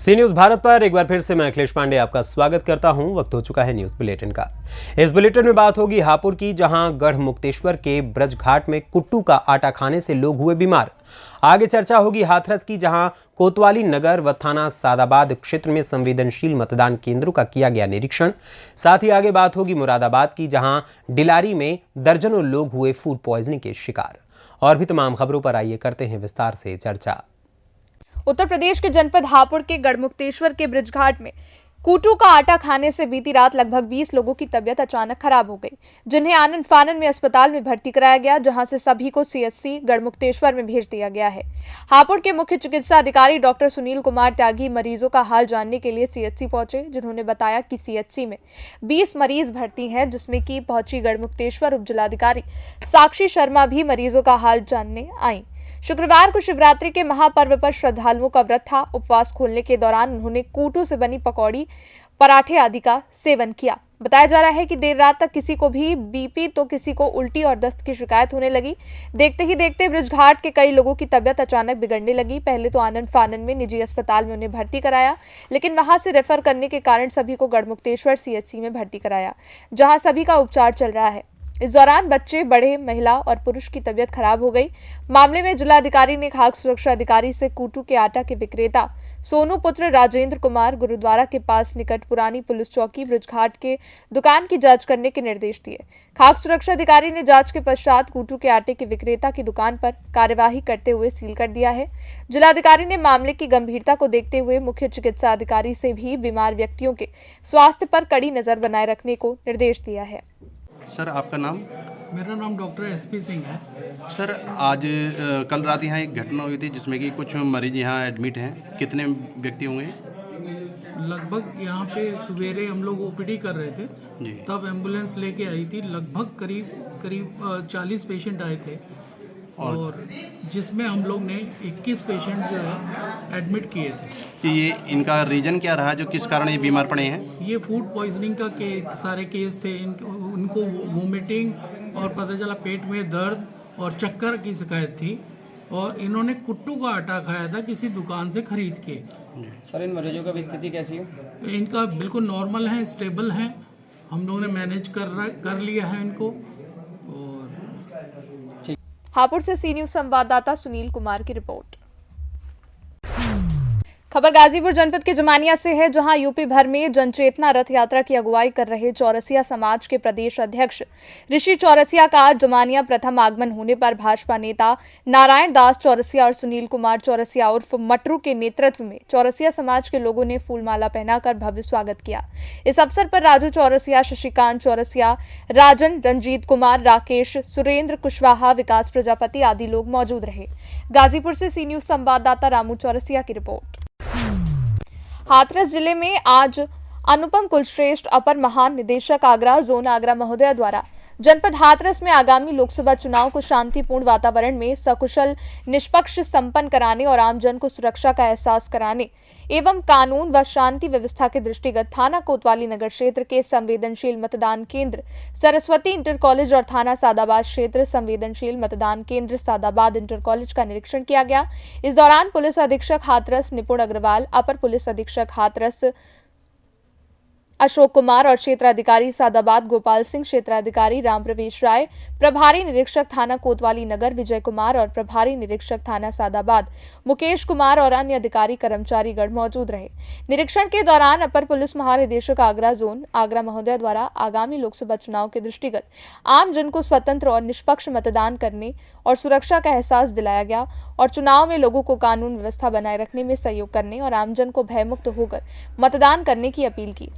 सी news Bharat पर एक बार फिर से मैं अखिलेश पांडे आपका स्वागत करता हूं। वक्त हो चुका है न्यूज बुलेटिन का। इस बुलेटिन में बात होगी हापुड़ की, जहां गढ़मुक्तेश्वर के ब्रज घाट में कुट्टू का आटा खाने से लोग हुए बीमार। आगे चर्चा होगी हाथरस की, जहां कोतवाली नगर व थाना सादाबाद क्षेत्र में संवेदनशील मतदान केंद्रों का किया गया निरीक्षण। साथ ही आगे बात होगी मुरादाबाद की, जहां डिलारी में दर्जनों लोग हुए फूड पॉइजनिंग के शिकार। और भी तमाम खबरों पर आइए करते हैं विस्तार से चर्चा। उत्तर प्रदेश के जनपद हापुड़ के गढ़मुक्तेश्वर के ब्रिजघाट में कूटू का आटा खाने से बीती रात लगभग 20 लोगों की तबीयत अचानक खराब हो गई, जिन्हें आनन फानन में अस्पताल में भर्ती कराया गया, जहां से सभी को सीएचसी गढ़मुक्तेश्वर में भेज दिया गया है। हापुड़ के मुख्य चिकित्सा अधिकारी डॉक्टर सुनील कुमार त्यागी मरीजों का हाल जानने के लिए सीएचसी पहुंचे, जिन्होंने बताया कि सीएचसी में 20 मरीज भर्ती हैं, जिसमें की पहुंची गढ़मुक्तेश्वर उप जिलाधिकारी साक्षी शर्मा भी मरीजों का हाल जानने आई। शुक्रवार को शिवरात्रि के महापर्व पर श्रद्धालुओं का व्रत था। उपवास खोलने के दौरान उन्होंने कूटू से बनी पकौड़ी, पराठे आदि का सेवन किया। बताया जा रहा है कि देर रात तक किसी को भी बीपी तो किसी को उल्टी और दस्त की शिकायत होने लगी। देखते ही देखते ब्रिजघाट के कई लोगों की तबीयत अचानक बिगड़ने लगी। पहले तो आनन फानन में निजी अस्पताल में उन्हें भर्ती कराया, लेकिन वहां से रेफर करने के कारण सभी को गढ़मुक्तेश्वर सीएचसी में भर्ती कराया, जहां सभी का उपचार चल रहा है। इस दौरान बच्चे, बड़े, महिला और पुरुष की तबीयत खराब हो गई। मामले में जिलाधिकारी ने खाद्य सुरक्षा अधिकारी से कूटू के आटा के विक्रेता सोनू पुत्र राजेंद्र कुमार गुरुद्वारा के पास निकट पुरानी पुलिस चौकी ब्रिजघाट के दुकान की जांच करने के निर्देश दिए। खाद्य सुरक्षा अधिकारी ने जांच के पश्चात कूटू के आटे के विक्रेता की दुकान पर कार्यवाही करते हुए सील कर दिया है। जिलाधिकारी ने मामले की गंभीरता को देखते हुए मुख्य चिकित्सा अधिकारी से भी बीमार व्यक्तियों के स्वास्थ्य पर कड़ी नजर बनाए रखने को निर्देश दिया है। सर, आपका नाम? मेरा नाम डॉक्टर एसपी सिंह है। सर, आज कल रात यहाँ एक घटना हुई थी जिसमें कि कुछ मरीज यहाँ एडमिट हैं। कितने व्यक्ति होंगे? लगभग यहाँ पे सवेरे हम लोग ओपीडी कर रहे थे जी। तब एम्बुलेंस लेके आई थी। लगभग करीब 40 पेशेंट आए थे और जिसमें हम लोग ने 21 पेशेंट जो है एडमिट किए थे। कि ये इनका रीजन क्या रहा जो किस कारण ये बीमार पड़े हैं? ये फूड पॉइजनिंग का सारे केस थे। उनको वोमिटिंग और पता चला पेट में दर्द और चक्कर की शिकायत थी, और इन्होंने कुट्टू का आटा खाया था किसी दुकान से खरीद के। सर, इन मरीजों का भी स्थिति कैसी है? इनका बिल्कुल नॉर्मल है, स्टेबल है। हम लोगों ने मैनेज कर लिया है इनको। और हापुड़ से सी न्यूज संवाददाता सुनील कुमार की रिपोर्ट। खबर गाजीपुर जनपद के जमानिया से है, जहां यूपी भर में जनचेतना रथ यात्रा की अगुवाई कर रहे चौरसिया समाज के प्रदेश अध्यक्ष ऋषि चौरसिया का आज जमानिया प्रथम आगमन होने पर भाजपा नेता नारायण दास चौरसिया और सुनील कुमार चौरसिया उर्फ मटरू के नेतृत्व में चौरसिया समाज के लोगों ने फूलमाला पहनाकर भव्य स्वागत किया। इस अवसर पर राजू चौरसिया, शशिकांत चौरसिया, राजन, रंजीत कुमार, राकेश, सुरेंद्र कुशवाहा, विकास प्रजापति आदि लोग मौजूद रहे। गाजीपुर से सी न्यूज संवाददाता रामू चौरसिया की रिपोर्ट। हाथरस जिले में आज अनुपम कुलश्रेष्ठ अपर महानिदेशक आगरा जोन आगरा महोदय द्वारा जनपद हाथरस में आगामी लोकसभा चुनाव को शांतिपूर्ण वातावरण में सकुशल निष्पक्ष संपन्न कराने और आमजन को सुरक्षा का एहसास कराने एवं कानून व शांति व्यवस्था के दृष्टिगत थाना कोतवाली नगर क्षेत्र के संवेदनशील मतदान केंद्र सरस्वती इंटर कॉलेज और थाना सादाबाद क्षेत्र संवेदनशील मतदान केंद्र सादाबाद इंटर कॉलेज का निरीक्षण किया गया। इस दौरान पुलिस अधीक्षक हाथरस निपुण अग्रवाल, अपर पुलिस अधीक्षक हाथरस अशोक कुमार और क्षेत्राधिकारी सादाबाद गोपाल सिंह, क्षेत्राधिकारी राम प्रवेश राय, प्रभारी निरीक्षक थाना कोतवाली नगर विजय कुमार और प्रभारी निरीक्षक थाना सादाबाद मुकेश कुमार और अन्य अधिकारी कर्मचारीगण मौजूद रहे। निरीक्षण के दौरान अपर पुलिस महानिदेशक आगरा जोन आगरा महोदय द्वारा आगामी लोकसभा चुनाव के दृष्टिगत आम जन को स्वतंत्र और निष्पक्ष मतदान करने और सुरक्षा का एहसास दिलाया गया और चुनाव में लोगों को कानून व्यवस्था बनाए रखने में सहयोग करने और आमजन को भयमुक्त होकर मतदान करने की अपील की।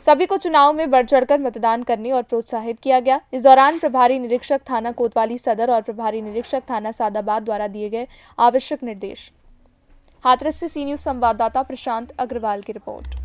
सभी को चुनाव में बढ़ चढ़कर मतदान करने और प्रोत्साहित किया गया। इस दौरान प्रभारी निरीक्षक थाना कोतवाली सदर और प्रभारी निरीक्षक थाना सादाबाद द्वारा दिए गए आवश्यक निर्देश। हाथरस से सी न्यूज संवाददाता प्रशांत अग्रवाल की रिपोर्ट।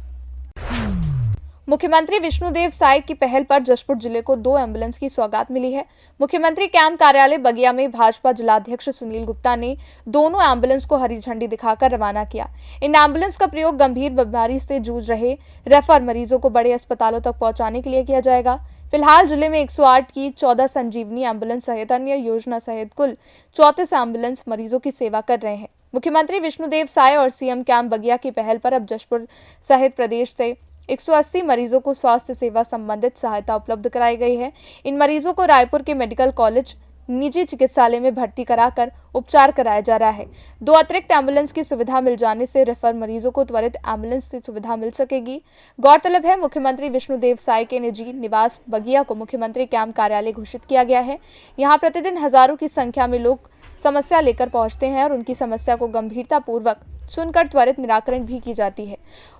मुख्यमंत्री विष्णुदेव साय की पहल पर जशपुर जिले को 2 एम्बुलेंस की सौगात मिली है। मुख्यमंत्री कैंप कार्यालय बगिया में भाजपा जिलाध्यक्ष सुनील गुप्ता ने दोनों एम्बुलेंस को हरी झंडी दिखाकर रवाना किया। इन एम्बुलेंस का प्रयोग गंभीर बीमारी से जूझ रहे रेफर मरीजों को बड़े अस्पतालों तक पहुंचाने के लिए किया जाएगा। फिलहाल जिले में 108 की 14 संजीवनी एम्बुलेंस सहित अन्य योजना सहित कुल 34 एम्बुलेंस मरीजों की सेवा कर रहे हैं। मुख्यमंत्री विष्णुदेव साय और सीएम कैंप बगिया की पहल पर अब जशपुर सहित प्रदेश से 180 मरीजों को स्वास्थ्य सेवा संबंधित सहायता उपलब्ध कराई गई है। इन मरीजों को रायपुर के मेडिकल कॉलेज निजी चिकित्सालय में भर्ती कराकर उपचार कराया जा रहा है। 2 अतिरिक्त एम्बुलेंस की सुविधा मिल जाने से रेफर मरीजों को त्वरित एम्बुलेंस की सुविधा मिल सकेगी। गौरतलब है, मुख्यमंत्री विष्णुदेव साय के निजी निवास बगिया को मुख्यमंत्री कैंप कार्यालय घोषित किया गया है। यहाँ प्रतिदिन हजारों की संख्या में लोग समस्या लेकर पहुंचते हैं और उनकी समस्या को गंभीरता पूर्वक सुनकर त्वरित निराकरण भी की जाती है।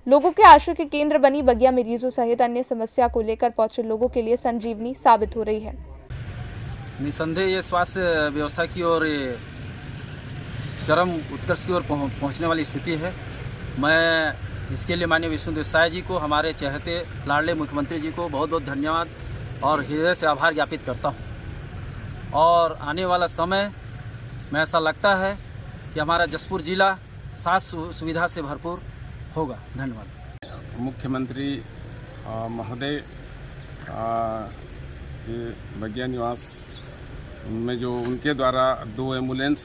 लोगों के आशा के केंद्र बनी बगिया मरीजों सहित अन्य समस्या को लेकर पहुंचे लोगों के लिए संजीवनी साबित हो रही है। निसंदेह ये स्वास्थ्य व्यवस्था की ओर चरम उत्कर्ष की ओर पहुंचने वाली स्थिति है। मैं इसके लिए माननीय विष्णुदेव साय जी को, हमारे चहेते लाडले मुख्यमंत्री जी को बहुत बहुत धन्यवाद और हृदय से आभार ज्ञापित करता हूं। और आने वाला समय में ऐसा लगता है कि हमारा जशपुर जिला स्वास्थ्य सुविधा से भरपूर होगा। धन्यवाद। मुख्यमंत्री महोदय के बगिया निवास में जो उनके द्वारा 2 एम्बुलेंस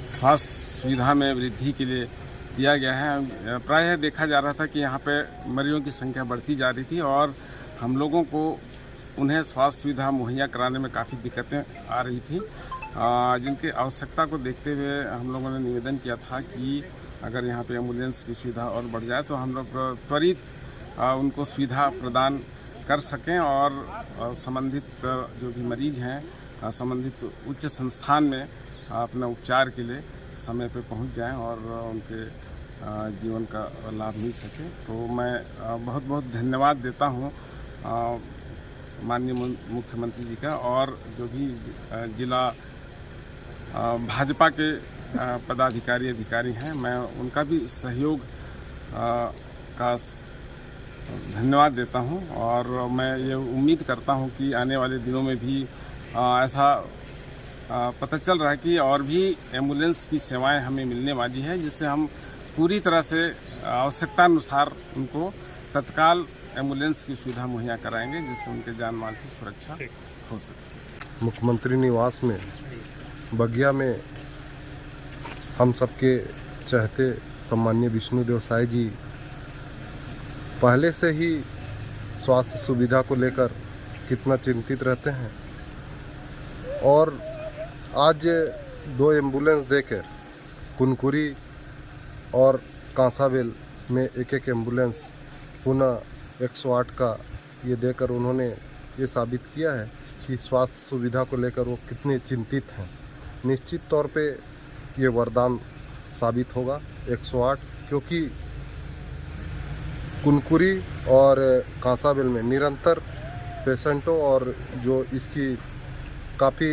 स्वास्थ्य सुविधा में वृद्धि के लिए दिया गया है। प्रायः देखा जा रहा था कि यहाँ पे मरीजों की संख्या बढ़ती जा रही थी और हम लोगों को उन्हें स्वास्थ्य सुविधा मुहैया कराने में काफ़ी दिक्कतें आ रही थी, जिनकी आवश्यकता को देखते हुए हम लोगों ने निवेदन किया था कि अगर यहाँ पे एम्बुलेंस की सुविधा और बढ़ जाए तो हम लोग त्वरित उनको सुविधा प्रदान कर सकें और संबंधित जो भी मरीज हैं संबंधित उच्च संस्थान में अपना उपचार के लिए समय पे पहुंच जाएं और उनके जीवन का लाभ मिल सके। तो मैं बहुत बहुत धन्यवाद देता हूं माननीय मुख्यमंत्री जी का और जो भी जिला भाजपा के पदाधिकारी अधिकारी हैं, मैं उनका भी सहयोग का धन्यवाद देता हूं और मैं ये उम्मीद करता हूं कि आने वाले दिनों में भी ऐसा पता चल रहा है कि और भी एम्बुलेंस की सेवाएं हमें मिलने वाली है, जिससे हम पूरी तरह से आवश्यकता अनुसार उनको तत्काल एम्बुलेंस की सुविधा मुहैया कराएंगे, जिससे उनके जान माल की सुरक्षा हो सके। मुख्यमंत्री निवास में बगिया में हम सबके चहेते सम्माननीय विष्णुदेव साय जी पहले से ही स्वास्थ्य सुविधा को लेकर कितना चिंतित रहते हैं और आज 2 एम्बुलेंस देकर कुनकुरी और कांसाबेल में एक एम्बुलेंस पुनः 108 का ये देकर उन्होंने ये साबित किया है कि स्वास्थ्य सुविधा को लेकर वो कितने चिंतित हैं। निश्चित तौर पे ये वरदान साबित होगा 108, क्योंकि कुनकुरी और कांसाबेल में निरंतर पेशेंटों और जो इसकी काफ़ी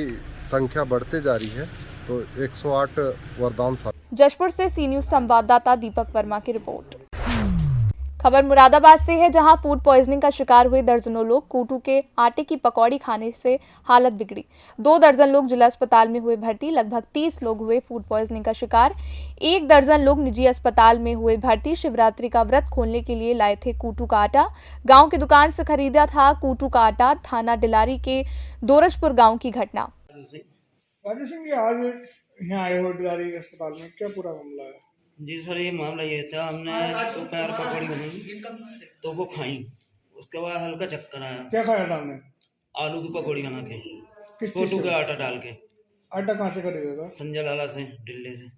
संख्या बढ़ते जा रही है, तो 108 वरदान साबित। जशपुर से सी न्यूज संवाददाता दीपक वर्मा की रिपोर्ट। खबर मुरादाबाद से है, जहां फूड पॉइजनिंग का शिकार हुए दर्जनों लोग। कूटू के आटे की पकौड़ी खाने से हालत बिगड़ी। 2 दर्जन लोग जिला अस्पताल में हुए भर्ती। लगभग 30 लोग हुए फूड पॉइजनिंग का शिकार। 1 दर्जन लोग निजी अस्पताल में हुए भर्ती। शिवरात्रि का व्रत खोलने के लिए लाए थे कूटू का आटा। गांव की दुकान से खरीदा था कूटू का आटा। थाना डिलारी के दोरजपुर गाँव की घटना। राजू सिंह जी, आज यहाँ आए हो डिलारी अस्पताल में, क्या पूरा मामला है? जी सर, ये मामला ये था, हमने तो पैर पकौड़ी बनाई तो वो खाई, उसके बाद हल्का चक्कर आया। क्या खाया था हमने? आलू की पकौड़ी बना के, किस चीज़ कोटू से? का आटा डाल के। आटा कहाँ से खरीदा था? संजय लाला से, दिल्ली से।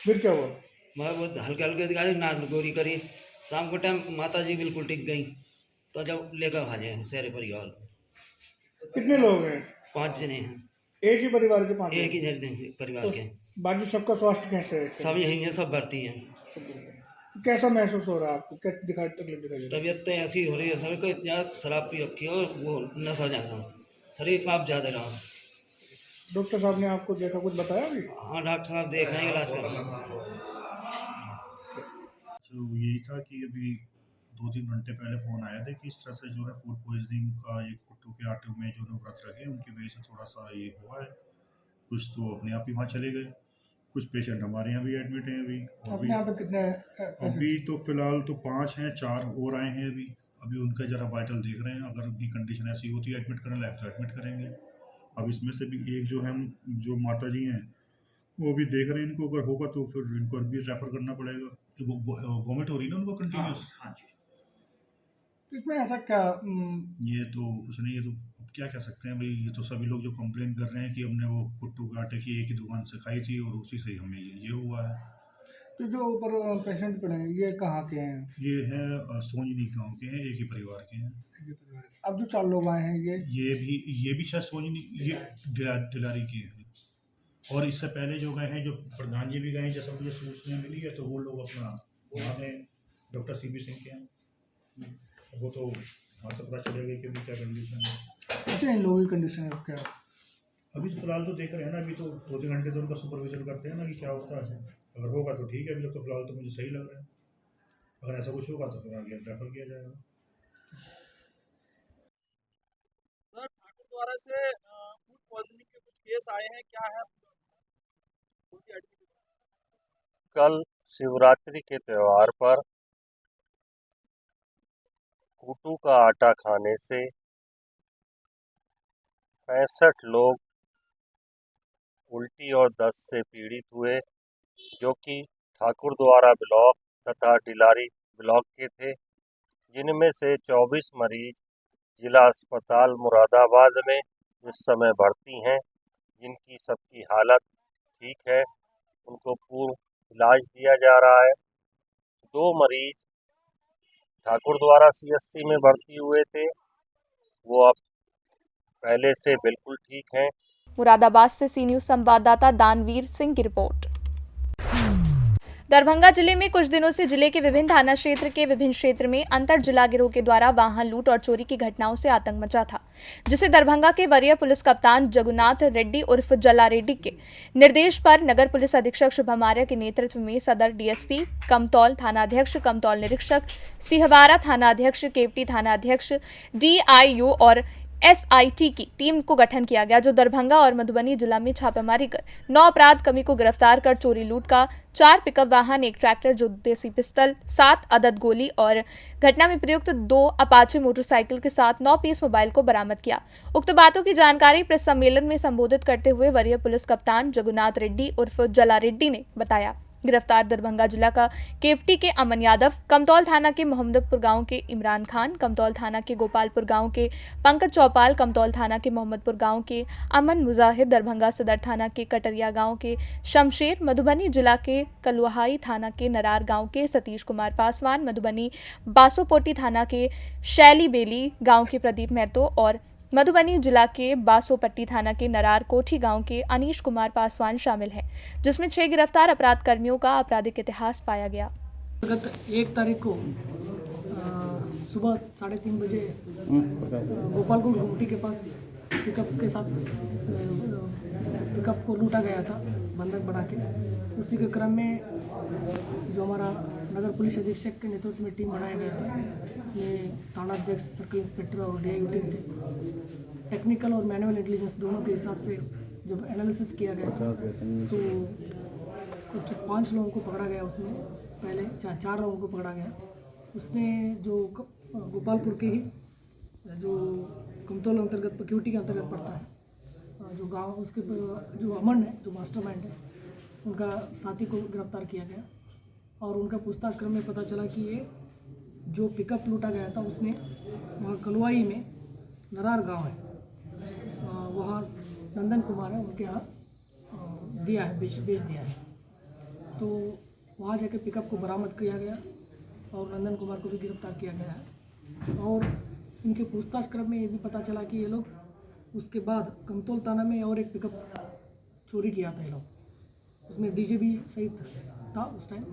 फिर क्या हुआ? मैं वो हल्के हल्के दिखाई, नाक गोरी करी। शाम को टाइम माता जी बिल्कुल टिक गई, तो जब लेकर भाजे सारे परिवार। कितने लोग हैं? 5 जने हैं, एक ही परिवार के 5? एक ही जने परिवार के। बाकी सबका स्वास्थ्य कैसे है? सब यही है, सब भर्ती हैं। कैसा महसूस हो रहा है आपको? क्या दिखाई तकलीफ दिखाई दे रही है? तबीयत तो ऐसी हो रही है सर, को या शराब पी रखी है और वो नशा जैसा, शरीर काँप ज़्यादा रहा। डॉक्टर साहब ने आपको देखा, कुछ बताया अभी? हाँ, डॉक्टर साहब देख रहे हैं, इलाज कर रहे हैं। तो यही था कि अभी 2-3 घंटे पहले फ़ोन आया था कि इस तरह से जो है फूड पॉइजनिंग का एक कुट्टू के आटे में जो व्रत रखे उनकी वजह से थोड़ा सा ये हुआ है। कुछ तो अपने आप ही वहाँ चले गए, कुछ पेशेंट हमारे यहाँ भी एडमिट हैं अभी। अपने यहाँ पे कितने? अभी तो फ़िलहाल तो 5 हैं, 4 और आए हैं अभी उनका ज़रा वाइटल देख रहे हैं। अगर उनकी कंडीशन ऐसी होती है एडमिट करने लायक तो एडमिट करेंगे। अब इसमें से भी एक जो है, जो माता जी हैं वो भी देख रहे हैं इनको, अगर होगा तो फिर इनको भी रेफर करना पड़ेगा। तो वॉमिट हो रही है ना उनको कंटिन्यूस। हाँ जी। तो इसमें ऐसा क्या ये तो कुछ नहीं, ये तो अब क्या कह सकते हैं भाई, ये तो सभी लोग जो कंप्लेन कर रहे हैं कि हमने वो कुट्टू के आटे की एक ही दुकान से खाई थी और उसी से हमें ये हुआ है। तो जो ऊपर पेशेंट पड़े हैं ये कहाँ के हैं? ये हैं सोंजनी गाँव के हैं, एक ही परिवार के हैं। अब जो 4 लोग आए हैं ये भी शायद सोंजनी, ये डिलारी के हैं। और इससे पहले जो गए हैं, जो प्रधान जी भी गए हैं, जैसा मुझे सूचना मिली है, तो वो लोग अपना वहाँ गए डॉक्टर CP सिंह के हैं। वो तो वहाँ से पता चलेगा कि अभी क्या कंडीशन है। अच्छा, इन लोगों की कंडीशन है क्या? अभी तो फिलहाल तो देख रहे हैं ना, अभी तो 2-3 घंटे तो उनका सुपरविजन करते हैं ना कि क्या होता है। अगर होगा तो ठीक है, अभी तो फिलहाल तो मुझे सही लग रहा है। अगर ऐसा कुछ होगा तो फिर आगे रेफर किया जाएगा। सर, ठाकुर द्वारा से फूड पॉइजनिंग के कुछ केस आए हैं, क्या है? कल शिवरात्रि के त्यौहार पर कूटू का आटा खाने से 65 लोग उल्टी और दस्त से पीड़ित हुए, जो कि ठाकुर द्वारा ब्लॉक तथा डिलारी ब्लॉक के थे, जिनमें से 24 मरीज जिला अस्पताल मुरादाबाद में इस समय भर्ती हैं, जिनकी सबकी हालत ठीक है। उनको पूर्ण इलाज दिया जा रहा है। 2 मरीज ठाकुर द्वारा CSC में भर्ती हुए थे, वो अब पहले से बिल्कुल ठीक हैं। मुरादाबाद से सी न्यूज संवाददाता दानवीर सिंह की रिपोर्ट। दरभंगा जिले में कुछ दिनों से जिले के विभिन्न थाना क्षेत्र के विभिन्न क्षेत्र में अंतर जिला गिरोह के द्वारा वाहन लूट और चोरी की घटनाओं से आतंक मचा था, जिसे दरभंगा के वरीय पुलिस कप्तान जगुनाथ रेड्डी उर्फ जला रेड्डी के निर्देश पर नगर पुलिस अधीक्षक शुभम आर्य के नेतृत्व में सदर DSP कमतौल थानाध्यक्ष, कमतौल निरीक्षक, सिहवारा थानाध्यक्ष, केवटी थानाध्यक्ष, DIU और SIT की टीम को गठन किया गया, जो दरभंगा और मधुबनी जिला में छापेमारी कर 9 अपराध कमी को गिरफ्तार कर चोरी लूट का 4 पिकअप वाहन, 1 ट्रैक्टर, जो देसी पिस्तल, 7 अदद गोली और घटना में प्रयुक्त 2 अपाचे मोटरसाइकिल के साथ 9 पीस मोबाइल को बरामद किया। उक्त बातों की जानकारी प्रेस सम्मेलन में संबोधित करते हुए वरीय पुलिस कप्तान जगुनाथ रेड्डी उर्फ जला रेड्डी ने बताया। गिरफ्तार दरभंगा जिला का केवटी के अमन यादव, कमतौल थाना के मोहम्मदपुर गांव के इमरान खान, कमतौल थाना के गोपालपुर गांव के पंकज चौपाल, कमतौल थाना के मोहम्मदपुर गांव के अमन मुजाहिद, दरभंगा सदर थाना के कटरिया गांव के शमशेर, मधुबनी जिला के कलुहाई थाना के नरार गांव के सतीश कुमार पासवान, मधुबनी बासोपोटी थाना के शैली बेली गांव के प्रदीप महतो और मधुबनी जिला के बासोपट्टी थाना के नरार कोठी गांव के अनीश कुमार पासवान शामिल हैं, जिसमें 6 गिरफ्तार अपराध कर्मियों का आपराधिक इतिहास पाया गया। गत 1 तारीख को सुबह 3:30 बजे गोपालपुर गुमटी के पास पिकअप के साथ पिकअप को लूटा गया था बंधक बना के। उसी के क्रम में जो हमारा नगर पुलिस अधीक्षक के नेतृत्व में टीम बनाया गया था, इसमें थानाध्यक्ष, सर्कल इंस्पेक्टर और DIU टीम थे। टेक्निकल और मैनुअल इंटेलिजेंस दोनों के हिसाब से जब एनालिसिस किया गया तो कुछ 5 लोगों को पकड़ा गया। उसमें पहले 4 लोगों को पकड़ा गया। उसमें जो गोपालपुर के ही जो कमतौल अंतर्गत क्यूटी के अंतर्गत पड़ता है, जो गांव उसके जो अमन है, जो मास्टरमाइंड है, उनका साथी को गिरफ्तार किया गया। और उनका पूछताछ क्रम में पता चला कि ये जो पिकअप लूटा गया था उसने वहाँ कलुआई में नरार गांव है, वहाँ नंदन कुमार है, उनके यहाँ दिया है, बेच दिया है। तो वहाँ जाके पिकअप को बरामद किया गया और नंदन कुमार को भी गिरफ्तार किया गया है। और इनके पूछताछ क्रम में ये भी पता चला कि ये लोग उसके बाद कमतौल थाना में और एक पिकअप चोरी किया था ये लोग, उसमें DJ भी सहित था उस टाइम,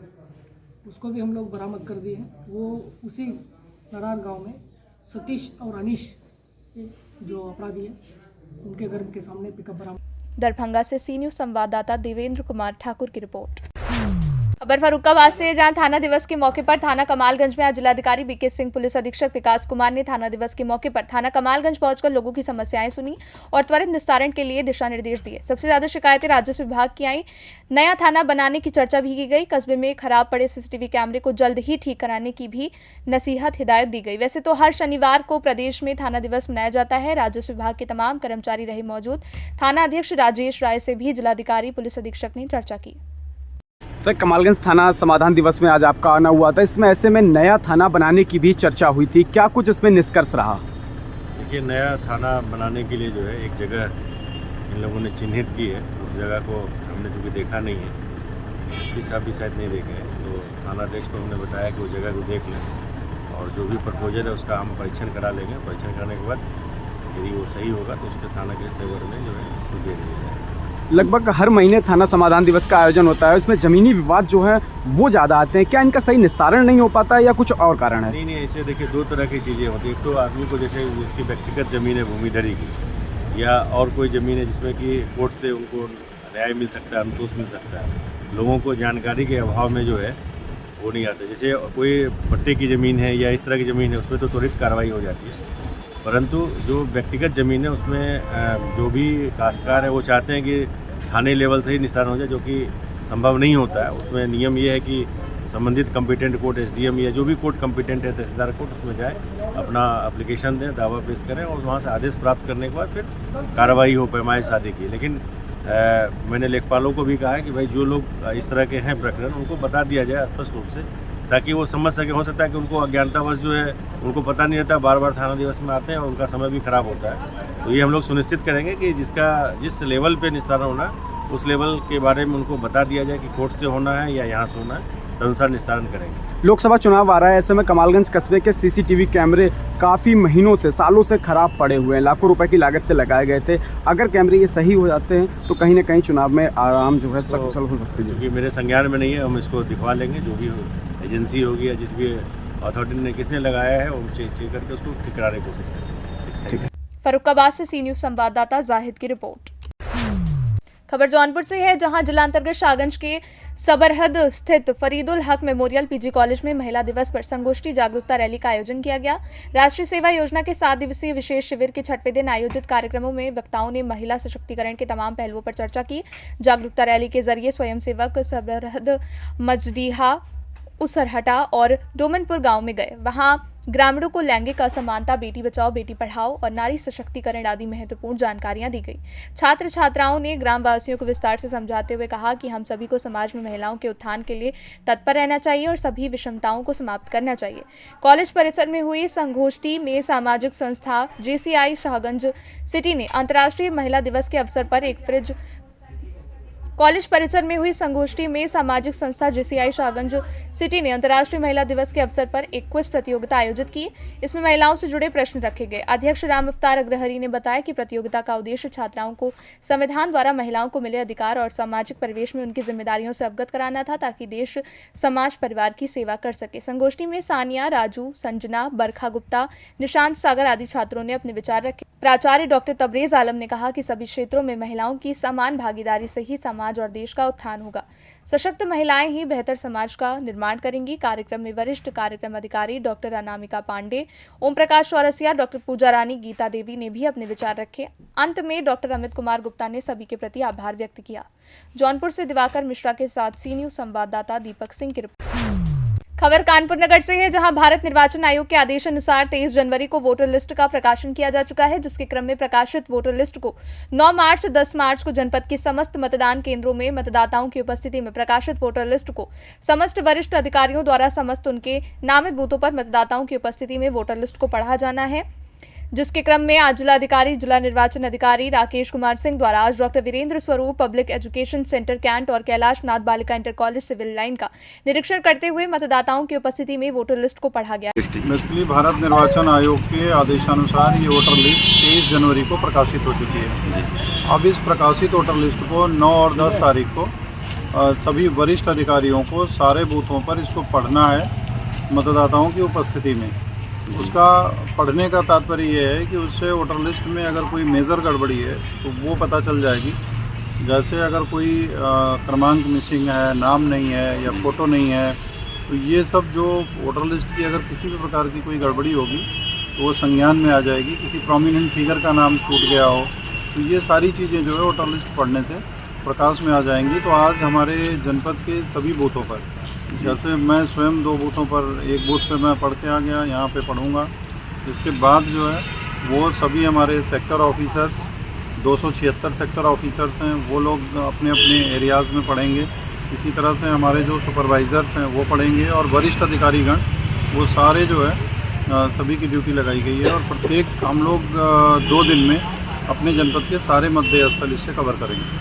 उसको भी हम लोग बरामद कर दिए हैं। वो उसी नरार गांव में सतीश और अनीश जो अपराधी है, उनके घर के सामने पिकअप बरामद। दरभंगा से सी न्यूज संवाददाता देवेंद्र कुमार ठाकुर की रिपोर्ट। खबर फर्रुखाबाद से, जहां थाना दिवस के मौके पर थाना कमालगंज में आज जिलाधिकारी बीके सिंह, पुलिस अधीक्षक विकास कुमार ने थाना दिवस के मौके पर थाना कमालगंज पहुंचकर लोगों की समस्याएं सुनी और त्वरित निस्तारण के लिए दिशा निर्देश दिए। सबसे ज्यादा शिकायतें राजस्व विभाग की आई। नया थाना बनाने की चर्चा भी की गई। कस्बे में खराब पड़े सीसीटीवी कैमरे को जल्द ही ठीक कराने की भी नसीहत हिदायत दी गई। वैसे तो हर शनिवार को प्रदेश में थाना दिवस मनाया जाता है। राजस्व विभाग के तमाम कर्मचारी रहे मौजूद। थाना अध्यक्ष राजेश राय से भी जिलाधिकारी पुलिस अधीक्षक ने चर्चा की। सर, कमालगंज थाना समाधान दिवस में आज आपका आना हुआ था। इसमें ऐसे में नया थाना बनाने की भी चर्चा हुई थी, क्या कुछ इसमें निष्कर्ष रहा? देखिए, नया थाना बनाने के लिए जो है एक जगह इन लोगों ने चिन्हित की है। उस जगह को हमने चूँकि देखा नहीं है, एसपी साहब भी शायद नहीं देखे हैं, तो थाना अध्यक्ष को हमने बताया कि वो जगह को देख लें और जो भी प्रपोजल है उसका हम परीक्षण करा लेंगे। परीक्षण करने के बाद यदि वो सही होगा तो उसके थाना के फेवर में जो है उसको दे दिया जाएगा। लगभग हर महीने थाना समाधान दिवस का आयोजन होता है, इसमें ज़मीनी विवाद जो है वो ज़्यादा आते हैं, क्या इनका सही निस्तारण नहीं हो पाता है या कुछ और कारण है? नहीं, ऐसे देखिए दो तरह की चीज़ें होती हैं। एक तो आदमी को जैसे जिसकी व्यक्तिगत ज़मीन है भूमिधरी की, या और कोई ज़मीन है जिसमें कि कोर्ट से उनको न्याय मिल सकता है, अनुतोष मिल सकता है। लोगों को जानकारी के अभाव में जो है वो नहीं आते। जैसे कोई पट्टे की ज़मीन है या इस तरह की ज़मीन है, उसमें तो त्वरित कार्रवाई हो जाती है, परंतु जो व्यक्तिगत ज़मीन है उसमें जो भी काश्तकार है वो चाहते हैं कि थाने लेवल से ही निस्तारण हो जाए, जो कि संभव नहीं होता है। उसमें नियम ये है कि संबंधित कम्पिटेंट कोर्ट, एसडीएम या जो भी कोर्ट कम्पिटेंट है, तहसीलदार कोर्ट, उसमें जाए, अपना एप्लीकेशन दें, दावा पेश करें और वहाँ से आदेश प्राप्त करने के बाद फिर कार्रवाई हो पैमाए शादी की। लेकिन मैंने लेखपालों को भी कहा है कि भाई जो लोग इस तरह के हैं प्रकरण, उनको बता दिया जाए स्पष्ट रूप से, ताकि वो समझ सके। हो सकता है कि उनको अज्ञानतावश जो है उनको पता नहीं रहता, बार बार थाना दिवस में आते हैं और उनका समय भी खराब होता है। तो ये हम लोग सुनिश्चित करेंगे कि जिस लेवल पे निस्तारण होना उस लेवल के बारे में उनको बता दिया जाए कि कोर्ट से होना है या यहाँ से होना है, अनुसार निस्तारण करेंगे। लोकसभा चुनाव आ रहा है, ऐसे में कमालगंज कस्बे के सीसीटीवी कैमरे काफ़ी महीनों से, सालों से खराब पड़े हुए हैं, लाखों रुपए की लागत से लगाए गए थे। अगर कैमरे ये सही हो जाते हैं तो कहीं ना कहीं चुनाव में आराम जो है सफल हो सकती है। क्योंकि मेरे संज्ञान में नहीं है, हम इसको दिखवा लेंगे। जो भी एजेंसी होगी या जिस भी अथॉरिटी ने किसने लगाया है वो चेक करके उसको ठीक कराने की कोशिश करेंगे। फर्रुखाबाद से सी न्यूज़ संवाददाता जाहिद की रिपोर्ट। खबर जौनपुर से है, जहां जिला अंतर्गत शाहगंज के सबरहद स्थित फरीदुल हक मेमोरियल पीजी कॉलेज में महिला दिवस पर संगोष्ठी जागरूकता रैली का आयोजन किया गया। राष्ट्रीय सेवा योजना के 7 दिवसीय विशेष शिविर के 6वें दिन आयोजित कार्यक्रमों में वक्ताओं ने महिला सशक्तिकरण के तमाम पहलुओं पर चर्चा की। जागरूकता रैली के जरिए स्वयंसेवक सबरहद, मजडीहा, उसरहटा और डोमनपुर गांव में गए। वहां ग्रामीणों को लैंगिक असमानता, बेटी बचाओ बेटी पढ़ाओ और नारी सशक्तिकरण आदि महत्वपूर्ण जानकारियां दी गई। छात्र छात्राओं ने ग्रामवासियों को विस्तार से समझाते हुए कहा कि हम सभी को समाज में महिलाओं के उत्थान के लिए तत्पर रहना चाहिए और सभी विषमताओं को समाप्त करना चाहिए। कॉलेज परिसर में हुई संगोष्ठी में सामाजिक संस्था JCI शाहगंज सिटी ने अंतर्राष्ट्रीय महिला दिवस के अवसर पर एक फ्रिज कॉलेज परिसर में हुई संगोष्ठी में सामाजिक संस्था JCI शाहगंज सिटी ने अंतर्राष्ट्रीय महिला दिवस के अवसर पर एक क्विज प्रतियोगिता आयोजित की। इसमें महिलाओं से जुड़े प्रश्न रखे गए। अध्यक्ष राम अवतार अग्रहरी ने बताया कि प्रतियोगिता का उद्देश्य छात्राओं को संविधान द्वारा महिलाओं को मिले अधिकार और सामाजिक परिवेश में उनकी जिम्मेदारियों से अवगत कराना था, ताकि देश, समाज, परिवार की सेवा कर सके। संगोष्ठी में सानिया, राजू, संजना, बरखा गुप्ता, निशांत सागर आदि छात्रों ने अपने विचार रखे। प्राचार्य डॉक्टर तबरेज आलम ने कहा कि सभी क्षेत्रों में महिलाओं की समान भागीदारी से ही समाज और देश का उत्थान होगा। सशक्त महिलाएं ही बेहतर समाज का निर्माण करेंगी। कार्यक्रम में वरिष्ठ कार्यक्रम अधिकारी डॉक्टर अनामिका पांडे, ओम प्रकाश चौरसिया, डॉक्टर पूजा रानी, गीता देवी ने भी अपने विचार रखे। अंत में डॉक्टर अमित कुमार गुप्ता ने सभी के प्रति आभार व्यक्त किया। जौनपुर से दिवाकर मिश्रा के साथ सी न्यूज़ संवाददाता दीपक सिंह की रिपोर्ट। खबर कानपुर नगर से है, जहां भारत निर्वाचन आयोग के आदेश अनुसार 23 जनवरी को वोटर लिस्ट का प्रकाशन किया जा चुका है, जिसके क्रम में प्रकाशित वोटर लिस्ट को 9 मार्च 10 मार्च को जनपद के समस्त मतदान केंद्रों में मतदाताओं की उपस्थिति में प्रकाशित वोटर लिस्ट को समस्त वरिष्ठ अधिकारियों द्वारा समस्त उनके नामित बूथों पर मतदाताओं की उपस्थिति में वोटर लिस्ट को पढ़ा जाना है, जिसके क्रम में आज जिलाधिकारी, जिला निर्वाचन अधिकारी राकेश कुमार सिंह द्वारा आज डॉक्टर वीरेंद्र स्वरूप पब्लिक एजुकेशन सेंटर कैंट और कैलाश नाथ बालिका इंटर कॉलेज सिविल लाइन का निरीक्षण करते हुए मतदाताओं की उपस्थिति में वोटर लिस्ट को पढ़ा गया। बेसिकली भारत निर्वाचन आयोग के आदेशानुसार ये वोटर लिस्ट 23 जनवरी को प्रकाशित हो चुकी है। अब इस प्रकाशित वोटर लिस्ट को 9 और 10 तारीख को सभी वरिष्ठ अधिकारियों को सारे बूथों पर इसको पढ़ना है मतदाताओं की उपस्थिति में। उसका पढ़ने का तात्पर्य ये है कि उससे वोटर लिस्ट में अगर कोई मेजर गड़बड़ी है तो वो पता चल जाएगी जैसे अगर कोई क्रमांक मिसिंग है, नाम नहीं है या फ़ोटो नहीं है, तो ये सब जो वोटर लिस्ट की अगर किसी भी प्रकार की कोई गड़बड़ी होगी तो वो संज्ञान में आ जाएगी। किसी प्रोमिनेंट फिगर का नाम छूट गया हो तो ये सारी चीज़ें जो है वोटर लिस्ट पढ़ने से प्रकाश में आ जाएंगी। तो आज हमारे जनपद के सभी बूथों पर, जैसे मैं स्वयं 2 बूथों पर, एक बूथ पे मैं पढ़ के आ गया, यहाँ पे पढ़ूँगा। इसके बाद जो है वो सभी हमारे सेक्टर ऑफिसर्स, 276 सेक्टर ऑफिसर्स हैं, वो लोग अपने अपने एरियाज़ में पढ़ेंगे। इसी तरह से हमारे जो सुपरवाइज़र्स हैं वो पढ़ेंगे और वरिष्ठ अधिकारीगण वो सारे जो है सभी की ड्यूटी लगाई गई है। और प्रत्येक हम लोग 2 दिन में अपने जनपद के सारे मतदेय स्थल इससे कवर करेंगे।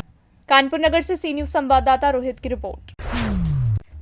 कानपुर नगर से सी न्यूज़ संवाददाता रोहित की रिपोर्ट।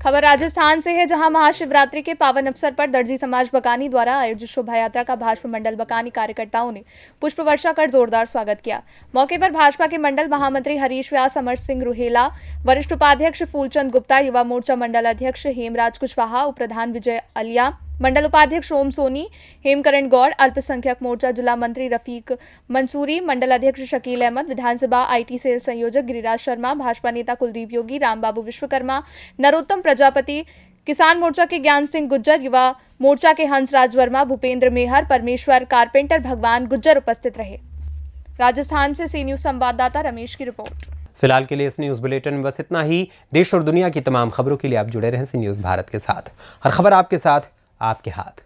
खबर राजस्थान से है, जहां महाशिवरात्रि के पावन अवसर पर दर्जी समाज बकानी द्वारा आयोजित शोभा यात्रा का भाजपा मंडल बकानी कार्यकर्ताओं ने पुष्प वर्षा कर जोरदार स्वागत किया। मौके पर भाजपा के मंडल महामंत्री हरीश व्यास, अमर सिंह रुहेला, वरिष्ठ उपाध्यक्ष फूलचंद गुप्ता, युवा मोर्चा मंडल अध्यक्ष हेमराज कुशवाहा, उप प्रधान विजय अलिया, मंडल उपाध्यक्ष ओम सोनी, हेमकरण गौड़, अल्पसंख्यक मोर्चा जिला मंत्री रफीक मंसूरी, मंडल अध्यक्ष शकील अहमद, विधानसभा आईटी सेल संयोजक गिरिराज शर्मा, भाजपा नेता कुलदीप योगी, रामबाबू विश्वकर्मा, नरोत्तम प्रजापति, किसान मोर्चा के ज्ञान सिंह गुज्जर, युवा मोर्चा के हंसराज वर्मा, भूपेंद्र मेहर, परमेश्वर कारपेंटर, भगवान गुज्जर उपस्थित रहे। राजस्थान से सी न्यूज़ संवाददाता रमेश की रिपोर्ट। फिलहाल के लिए इस न्यूज़ बुलेटिन में बस इतना ही। देश और दुनिया की तमाम खबरों के लिए आप जुड़े रहें सी न्यूज़ भारत के साथ। हर खबर आपके साथ, आपके हाथ।